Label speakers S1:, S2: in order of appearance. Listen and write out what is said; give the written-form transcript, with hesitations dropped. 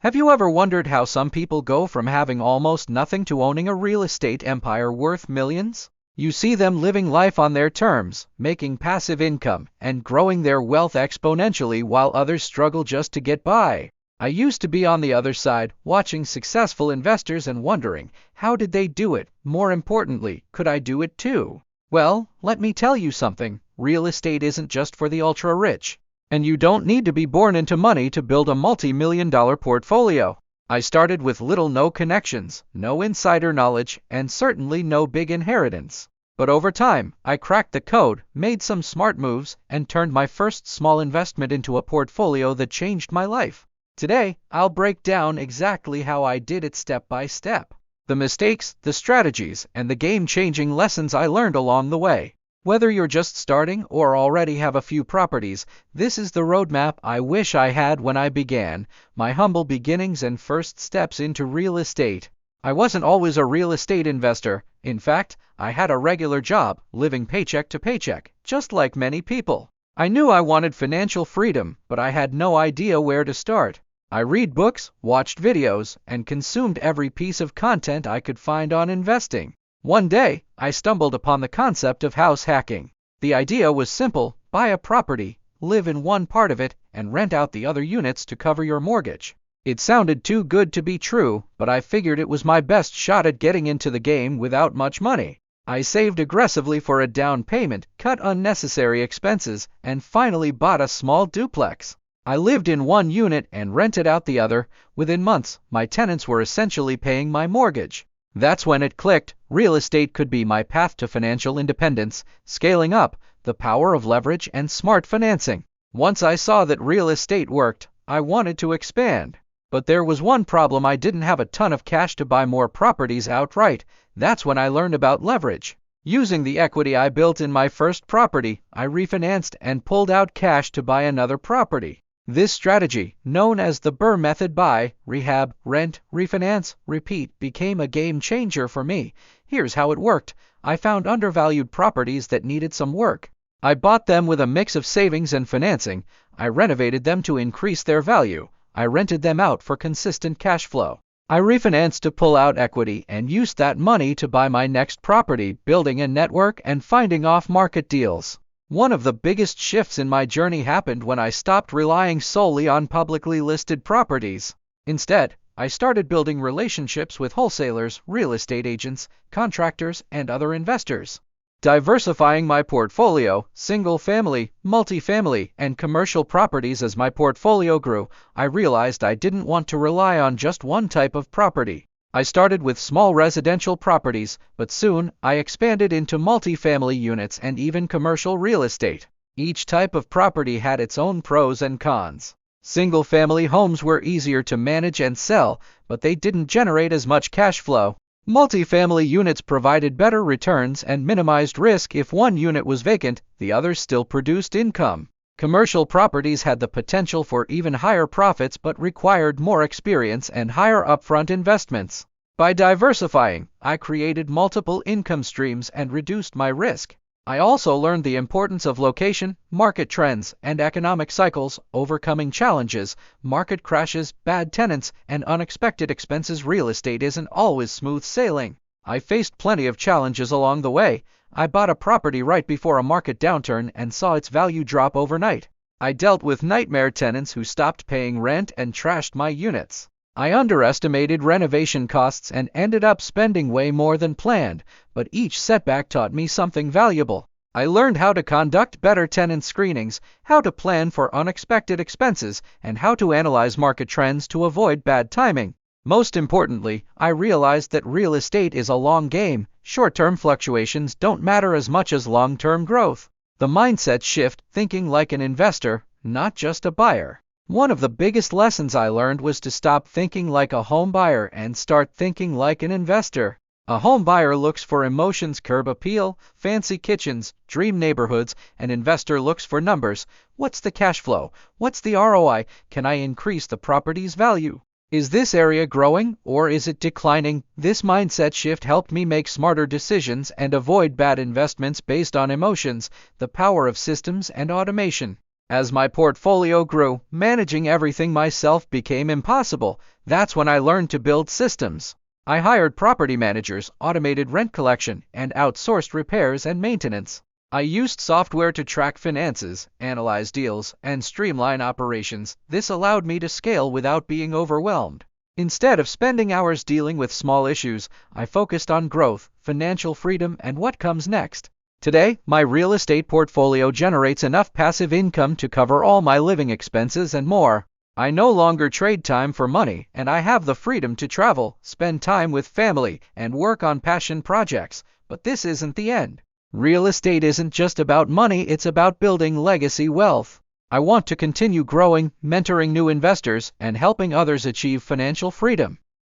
S1: Have you ever wondered how some people go from having almost nothing to owning a real estate empire worth millions? You see them living life on their terms, making passive income, and growing their wealth exponentially while others struggle just to get by. I used to be on the other side, watching successful investors and wondering, how did they do it? More importantly, could I do it too? Well, let me tell you something. Real estate isn't just for the ultra-rich. And you don't need to be born into money to build a multi-million-dollar portfolio. I started with no connections, no insider knowledge, and certainly no big inheritance. But over time, I cracked the code, made some smart moves, and turned my first small investment into a portfolio that changed my life. Today, I'll break down exactly how I did it step by step. The mistakes, the strategies, and the game-changing lessons I learned along the way. Whether you're just starting or already have a few properties, this is the roadmap I wish I had when I began, my humble beginnings and first steps into real estate. I wasn't always a real estate investor. In fact, I had a regular job, living paycheck to paycheck, just like many people. I knew I wanted financial freedom, but I had no idea where to start. I read books, watched videos, and consumed every piece of content I could find on investing. One day, I stumbled upon the concept of house hacking. The idea was simple: buy a property, live in one part of it, and rent out the other units to cover your mortgage. It sounded too good to be true, but I figured it was my best shot at getting into the game without much money. I saved aggressively for a down payment, cut unnecessary expenses, and finally bought a small duplex. I lived in one unit and rented out the other. Within months, my tenants were essentially paying my mortgage. That's when it clicked. Real estate could be my path to financial independence, scaling up, the power of leverage, and smart financing. Once I saw that real estate worked, I wanted to expand. But there was one problem: I didn't have a ton of cash to buy more properties outright. That's when I learned about leverage. Using the equity I built in my first property, I refinanced and pulled out cash to buy another property. This strategy, known as the BRRRR method: buy, rehab, rent, refinance, repeat, became a game changer for me. Here's how it worked. I found undervalued properties that needed some work. I bought them with a mix of savings and financing. I renovated them to increase their value. I rented them out for consistent cash flow. I refinanced to pull out equity and used that money to buy my next property, building a network and finding off-market deals. One of the biggest shifts in my journey happened when I stopped relying solely on publicly listed properties. Instead, I started building relationships with wholesalers, real estate agents, contractors, and other investors. Diversifying my portfolio, single-family, multifamily, and commercial properties. As my portfolio grew, I realized I didn't want to rely on just one type of property. I started with small residential properties, but soon I expanded into multifamily units and even commercial real estate. Each type of property had its own pros and cons. Single-family homes were easier to manage and sell, but they didn't generate as much cash flow. Multifamily units provided better returns and minimized risk. If one unit was vacant, the others still produced income. Commercial properties had the potential for even higher profits but required more experience and higher upfront investments. By diversifying, I created multiple income streams and reduced my risk. I also learned the importance of location, market trends, and economic cycles, overcoming challenges, market crashes, bad tenants, and unexpected expenses. Real estate isn't always smooth sailing. I faced plenty of challenges along the way. I bought a property right before a market downturn and saw its value drop overnight. I dealt with nightmare tenants who stopped paying rent and trashed my units. I underestimated renovation costs and ended up spending way more than planned, but each setback taught me something valuable. I learned how to conduct better tenant screenings, how to plan for unexpected expenses, and how to analyze market trends to avoid bad timing. Most importantly, I realized that real estate is a long game. Short-term fluctuations don't matter as much as long-term growth. The mindset shift: thinking like an investor, not just a buyer. One of the biggest lessons I learned was to stop thinking like a home buyer and start thinking like an investor. A home buyer looks for emotions, curb appeal, fancy kitchens, dream neighborhoods. An investor looks for numbers. What's the cash flow? What's the ROI? Can I increase the property's value? Is this area growing or is it declining? This mindset shift helped me make smarter decisions and avoid bad investments based on emotions. The power of systems and automation. As my portfolio grew, managing everything myself became impossible. That's when I learned to build systems. I hired property managers, automated rent collection, and outsourced repairs and maintenance. I used software to track finances, analyze deals, and streamline operations. This allowed me to scale without being overwhelmed. Instead of spending hours dealing with small issues, I focused on growth, financial freedom, and what comes next. Today, my real estate portfolio generates enough passive income to cover all my living expenses and more. I no longer trade time for money, and I have the freedom to travel, spend time with family, and work on passion projects. But this isn't the end. Real estate isn't just about money, it's about building legacy wealth. I want to continue growing, mentoring new investors, and helping others achieve financial freedom.